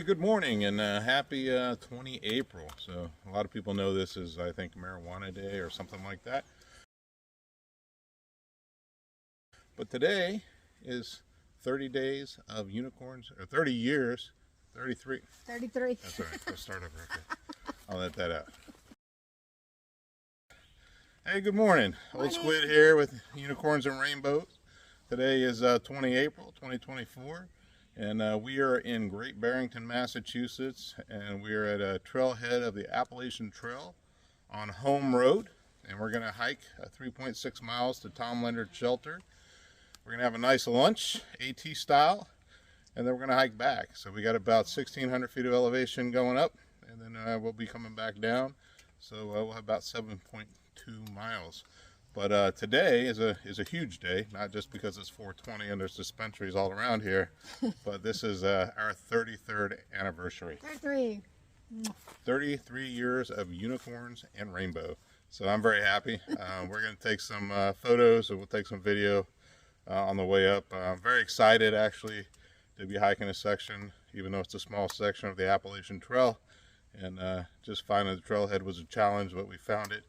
good morning and happy 20 April. So a lot of people know this is, I think, Marijuana Day or something like that. But today is 30 days of unicorns, or 30 years, 33. 33. That's all right. Let's start over. Okay. I'll let that out. Hey, good morning. Old Squid here with Unicorns and Rainbows. Today is 20 April 2024. And we are in Great Barrington, Massachusetts, and we are at a trailhead of the Appalachian Trail on Home Road. And we're going to hike 3.6 miles to Tom Leonard Shelter. We're going to have a nice lunch, AT style, and then we're going to hike back. So we got about 1,600 feet of elevation going up, and then we'll be coming back down. So we'll have about 7.2 miles. But today is a huge day, not just because it's 420 and there's dispensaries all around here, but this is our 33rd anniversary. 33. 33 years of Unicorns and Rainbow. So I'm very happy. We're going to take some photos, and we'll take some video on the way up. I'm very excited, actually, to be hiking a section, even though it's a small section of the Appalachian Trail. And just finding the trailhead was a challenge, but we found it.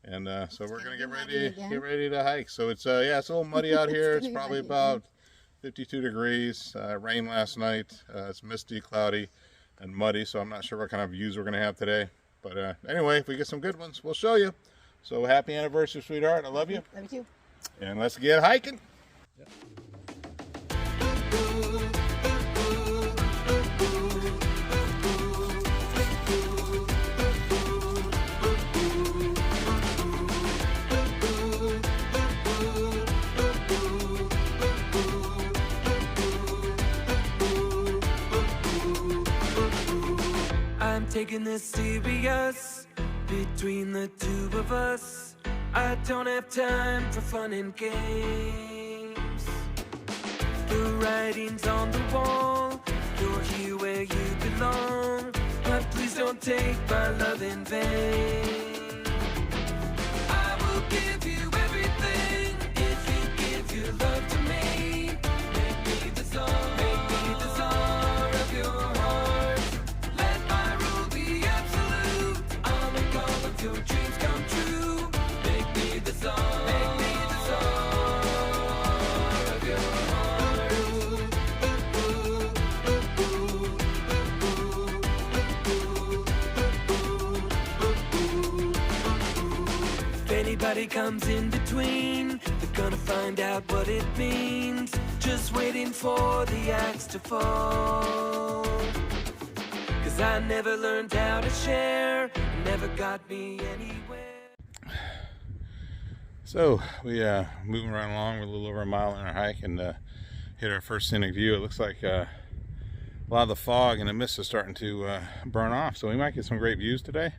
And so we're gonna get ready to hike. So it's yeah, it's a little muddy out here. It's probably about 52 degrees. Rain last night. It's misty, cloudy, and muddy. So I'm not sure what kind of views we're gonna have today. But anyway, if we get some good ones, we'll show you. So happy anniversary, sweetheart. I love you. Love you too. And let's get hiking. Yep. Taking this serious between the two of us. I don't have time for fun and games. The writing's on the wall. You're here where you belong. But please don't take my love in vain. I will give you everything if you give your love to me. Make me the song. Make me the song of your heart. Your dreams come true. Make me the song. Make me the song of your heart. If anybody comes in between, they're gonna find out what it means. Just waiting for the axe to fall. 'Cause I never learned how to share. Never got me anywhere. So we moving right along. We're a little over a mile in our hike and hit our first scenic view. It looks like a lot of the fog and the mist is starting to burn off, so we might get some great views today.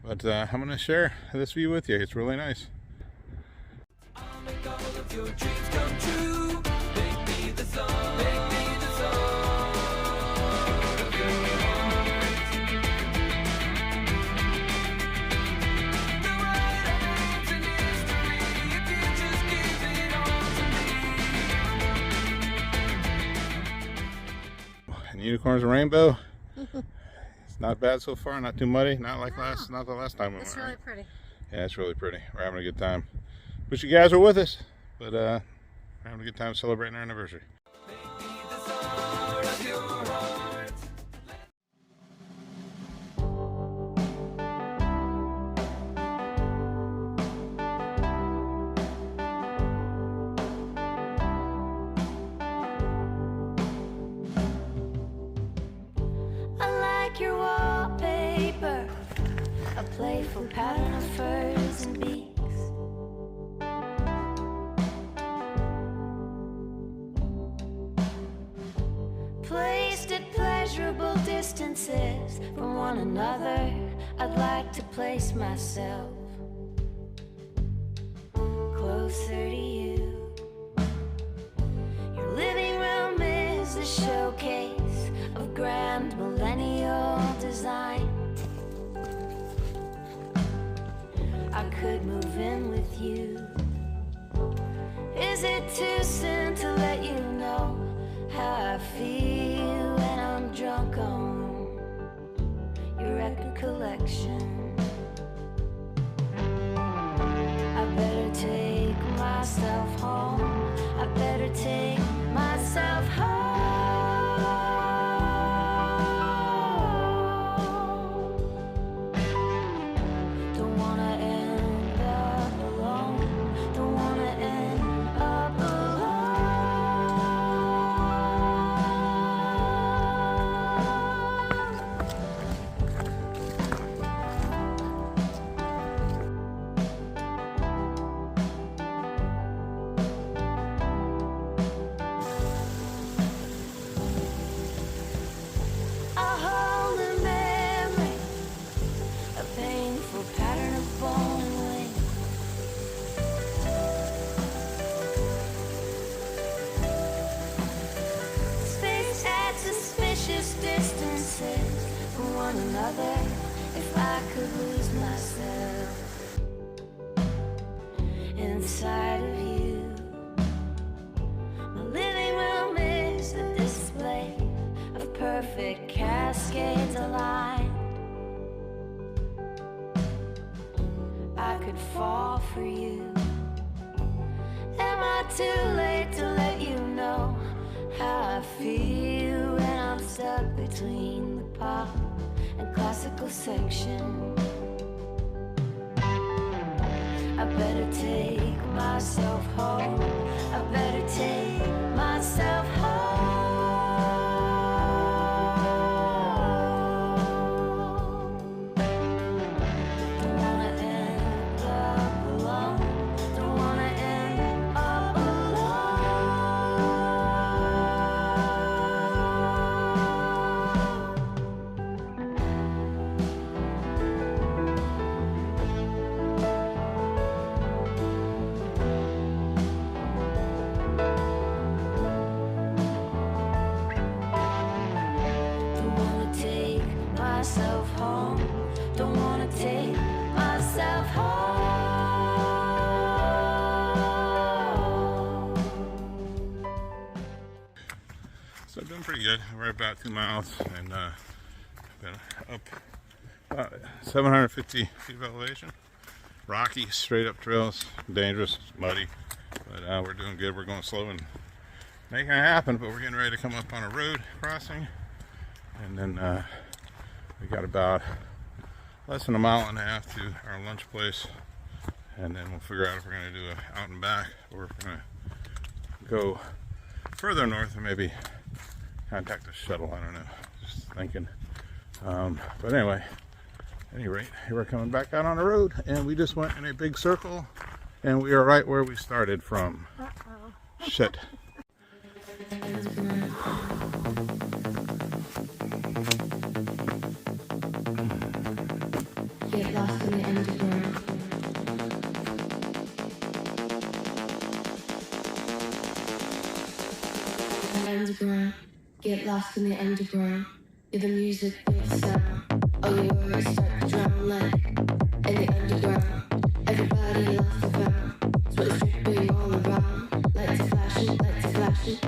But I'm going to share this view with you. It's really nice. I'll make all of your dreams come true. Make me the song. Make me the song of your heart. Unicorns and Rainbow. It's not bad so far, not too muddy, not like not the last time we went. It's really pretty. Yeah, it's really pretty. We're having a good time. Wish you guys were with us, but we're having a good time celebrating our anniversary. Your wallpaper, a playful pattern of furs and beaks. Placed at pleasurable distances from one another, I'd like to place myself closer to you. Your living room is a showcase of grand millennial design. I could move in with you. Is it too soon to let you know how I feel when I'm drunk on collection. I better take myself home. I better take myself home. Don't wanna end up alone. Don't wanna end up another. If I could lose myself inside of you, my living room is a display of perfect cascades aligned. I could fall for you. Am I too late to let you know how I feel when I'm stuck between the pop and classical section? I better take myself home. I better take myself home. Don't wanna end up alone. Don't wanna end up myself home. Don't wanna take myself home. So I'm doing pretty good. We're about 2 miles and been up about 750 feet of elevation. Rocky, straight up trails, dangerous, muddy, but we're doing good. We're going slow and making it happen, but we're getting ready to come up on a road crossing, and then we got about less than a mile and a half to our lunch place, and then we'll figure out if we're going to do a out and back or if we're going to go further north and maybe contact a shuttle. I don't know, just thinking. But anyway, at any rate, here we're coming back out on the road, and we just went in a big circle, and we are right where we started from. Shit. Get lost in the underground. Underground. Get lost in the underground. You're the music with sound. All your words start to drown like in the underground. Everybody lost the ground. Sweat dripping all around. Lights flashing, lights flashing.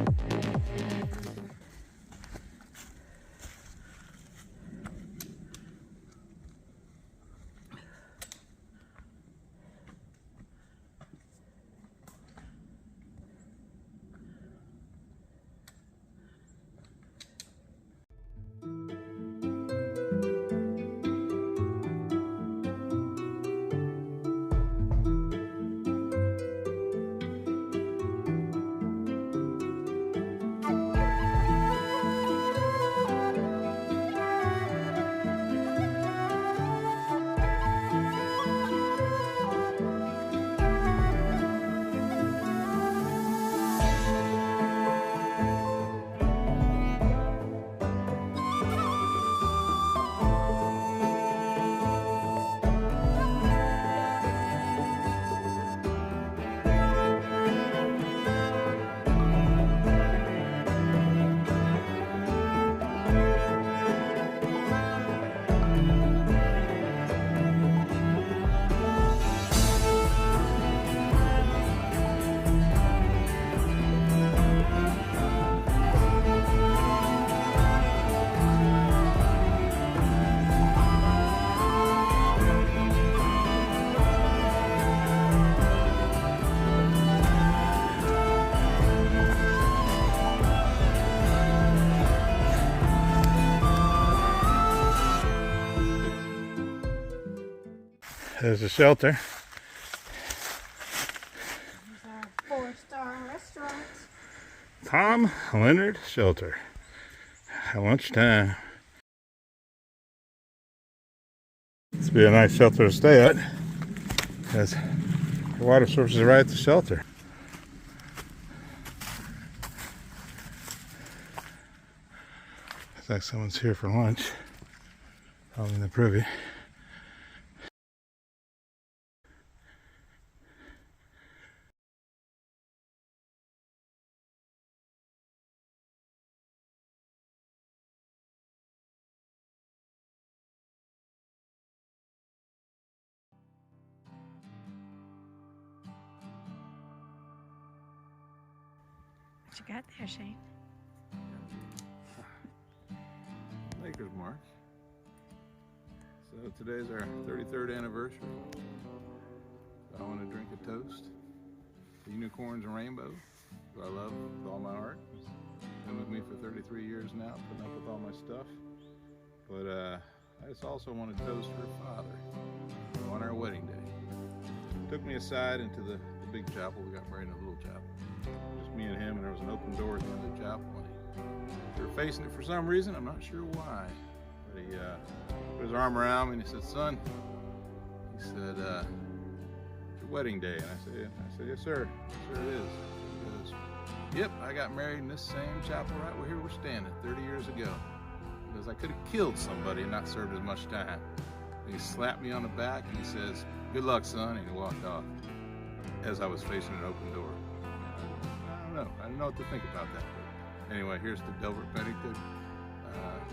There's a shelter. There's our 4-star restaurant. Tom Leonard Shelter. Lunchtime. This would be a nice shelter to stay at, because the water source is right at the shelter. Looks like someone's here for lunch. Probably in the privy. What you got there, Shane? Maker's Mark. So today's our 33rd anniversary. So I want to drink a toast to Unicorns and Rainbows, who I love with all my heart. Been with me for 33 years now, putting up with all my stuff. But I just also want to toast her father on our wedding day. Took me aside into the big chapel. We got married in a little chapel. Just me and him, and there was an open door at the end of the chapel. We were facing it for some reason, I'm not sure why. But he put his arm around me and he said, "Son," he said, "it's your wedding day." And I said, "Yes, sir. Yes, sir, it is." He goes, "Yep, I got married in this same chapel right where we're standing 30 years ago." He goes, "I could have killed somebody and not served as much time." And he slapped me on the back and he says, "Good luck, son," and he walked off as I was facing an open door. I don't know. I don't know what to think about that. But anyway, here's to Delbert Pennington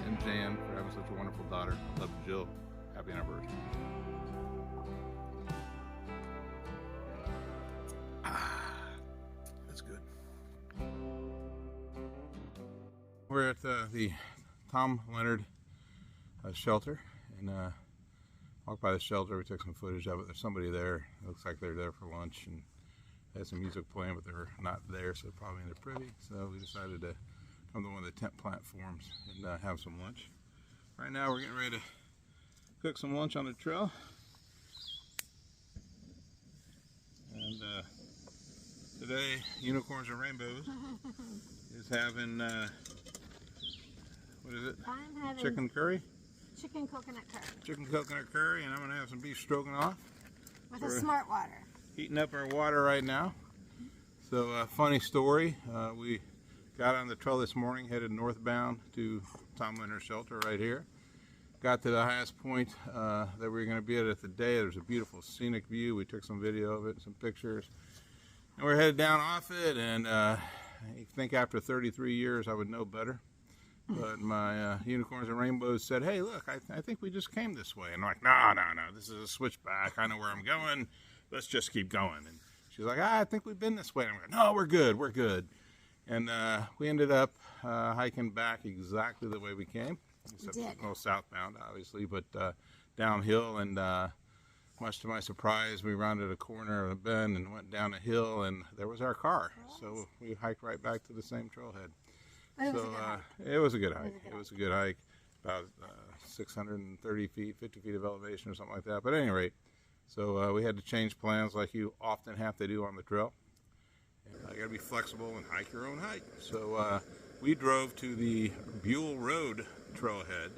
and Jan for having such a wonderful daughter. I love Jill. Happy anniversary. That's good. We're at the Tom Leonard shelter, and walked by the shelter. We took some footage of it. There's somebody there. It looks like they're there for lunch, and they had some music playing, but they're not there, so they're probably in their privy. So we decided to come to one of the tent platforms and have some lunch. Right now we're getting ready to cook some lunch on the trail. And today, Unicorns and Rainbows is having, what is it? I'm having Chicken curry? chicken coconut curry Chicken coconut curry, and I'm going to have some beef stroganoff. with a smart water. Heating up our water right now. So funny story, we got on the trail this morning, headed northbound to Tom Leonard Shelter right here. Got to the highest point that we were going to be at the day. There's a beautiful scenic view. We took some video of it, some pictures. And we're headed down off it, and I think after 33 years I would know better. But my Unicorns and Rainbows said, "Hey, look, I think we just came this way." And I'm like, no, this is a switchback. I know where I'm going. Let's just keep going. And she's like, "I think we've been this way." And I'm like, "No, we're good. And we ended up hiking back exactly the way we came. Except a little southbound, obviously, but downhill. And much to my surprise, we rounded a corner of a bend and went down a hill, and there was our car. So we hiked right back to the same trailhead. So it was a good hike. It was a good hike, about 630 feet, 50 feet of elevation or something like that. But at any rate, so we had to change plans like you often have to do on the trail. You got to be flexible and hike your own hike. So we drove to the Buell Road trailhead,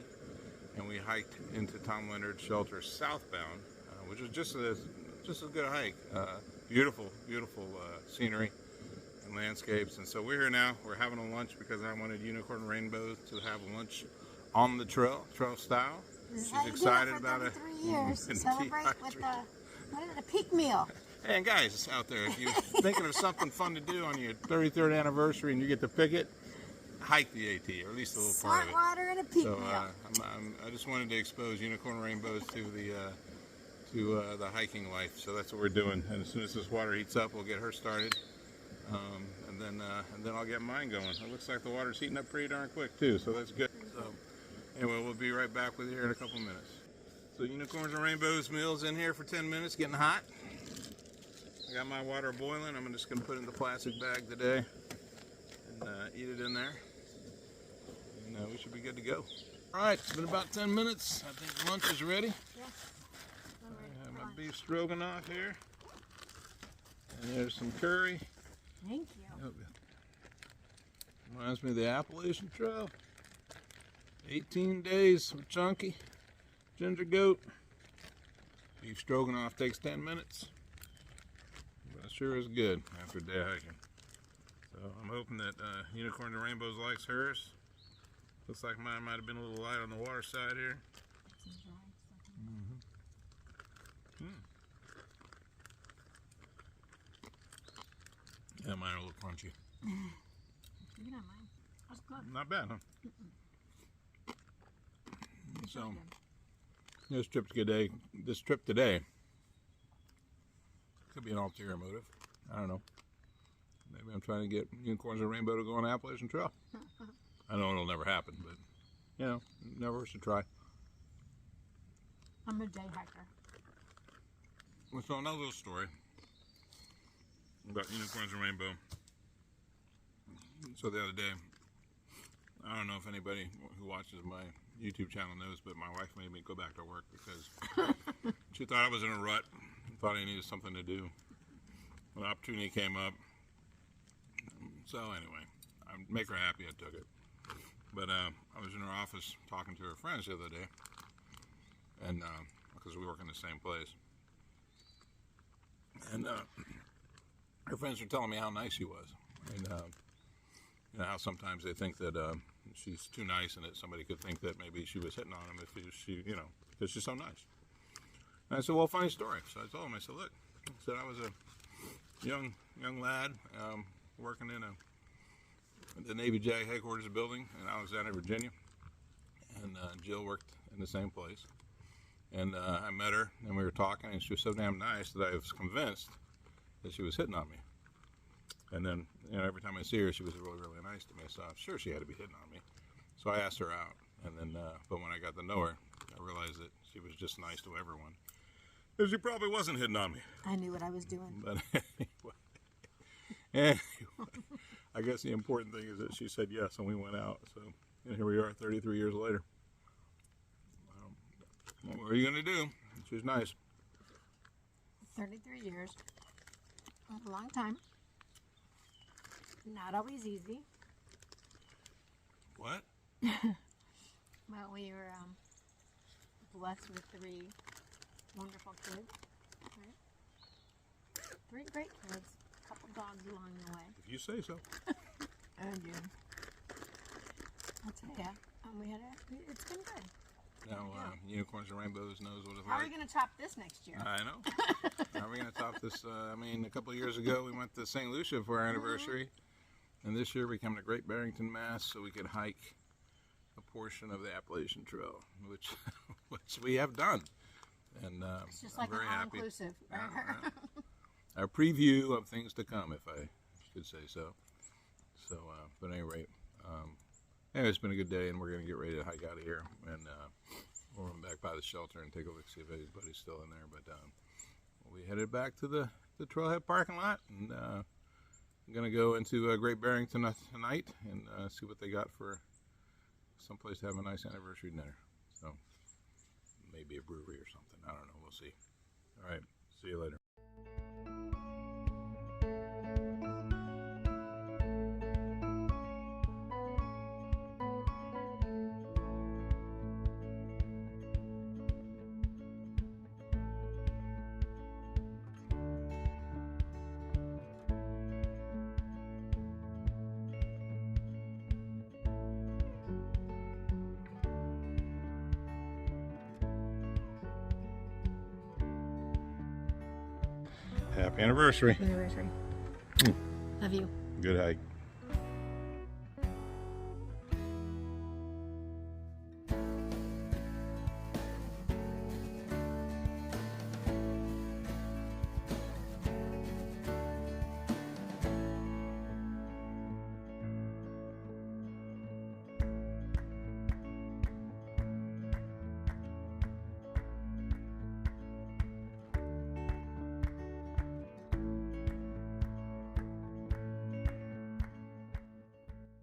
and we hiked into Tom Leonard Shelter southbound, which was just a good hike. Beautiful scenery and landscapes. And so we're here now. We're having a lunch because I wanted Unicorn Rainbows to have lunch on the trail style. She's excited about it. 3 years. Celebrate with a peak meal. Hey, and guys out there, if you're thinking of something fun to do on your 33rd anniversary and you get to pick it, hike the AT, or at least a little part of it. Smart water and a peak So meal. I just wanted to expose Unicorn Rainbows to the hiking life. So that's what we're doing. And as soon as this water heats up, we'll get her started, and then I'll get mine going. It looks like the water's heating up pretty darn quick too, so that's good. So anyway, we'll be right back with you here in a couple minutes. So Unicorns and Rainbows meal's in here for 10 minutes, getting hot. I got my water boiling. I'm just going to put it in the plastic bag today and eat it in there. And we should be good to go. All right, it's been about 10 minutes. I think lunch is ready. Yeah. I have my beef stroganoff here. And there's some curry. Thank you. Reminds me of the Appalachian Trail. 18 days of chunky ginger goat. Beef stroganoff takes 10 minutes. But it sure is good after a day hiking. So I'm hoping that Unicorns and Rainbows likes hers. Looks like mine might have been a little light on the water side here. Yeah, mine are a little crunchy. You know mine. That's good. Not bad, huh? So, this trip today could be an ulterior motive. I don't know. Maybe I'm trying to get Unicorns and Rainbow to go on the Appalachian Trail. I know it'll never happen, but you know, never hurts to try. I'm a day hiker. So another little story about Unicorns and Rainbow. So the other day, I don't know if anybody who watches my YouTube channel knows, but my wife made me go back to work because she thought I was in a rut and thought I needed something to do. An opportunity came up. So anyway, I'd make her happy, I took it. But I was in her office talking to her friends the other day, and because we work in the same place. And her friends were telling me how nice she was. And you know how sometimes they think that she's too nice, and that somebody could think that maybe she was hitting on him if she, you know, because she's so nice. And I said, well, funny story. So I told him, I said, look, I said I was a young lad working in the Navy JAG headquarters building in Alexandria, Virginia, and Jill worked in the same place. And I met her, and we were talking, and she was so damn nice that I was convinced that she was hitting on me. And then, you know, every time I see her, she was really, really nice to me. So I'm sure she had to be hitting on me. So I asked her out, and then, but when I got to know her, I realized that she was just nice to everyone. Because she probably wasn't hitting on me. I knew what I was doing. But anyway, I guess the important thing is that she said yes, and we went out. So, and here we are, 33 years later. What are you going to do? She's nice. 33 years. A long time. Not always easy. What? But we were blessed with 3 wonderful kids. Right? 3 great kids. A couple dogs along the way. If you say so. And I'll tell you, it's been good. Now, Unicorns and Rainbows knows what it's How are like. we going to top this next year? I know. How are we going to top this? I mean, a couple of years ago, we went to St. Lucia for our anniversary. And this year, we came to Great Barrington, Mass, so we could hike a portion of the Appalachian Trail, which we have done. And It's just I'm like very an happy. all-inclusive. Our preview of things to come, if I should say so. So, but at any rate, anyway, it's been a good day, and we're going to get ready to hike out of here. And we'll run back by the shelter and take a look, see if anybody's still in there. But we headed back to the trailhead parking lot, and I'm going to go into Great Barrington tonight and see what they got for someplace to have a nice anniversary dinner. So maybe a brewery or something. I don't know. We'll see. All right. See you later. Happy anniversary. Anniversary. Love you. Good hike.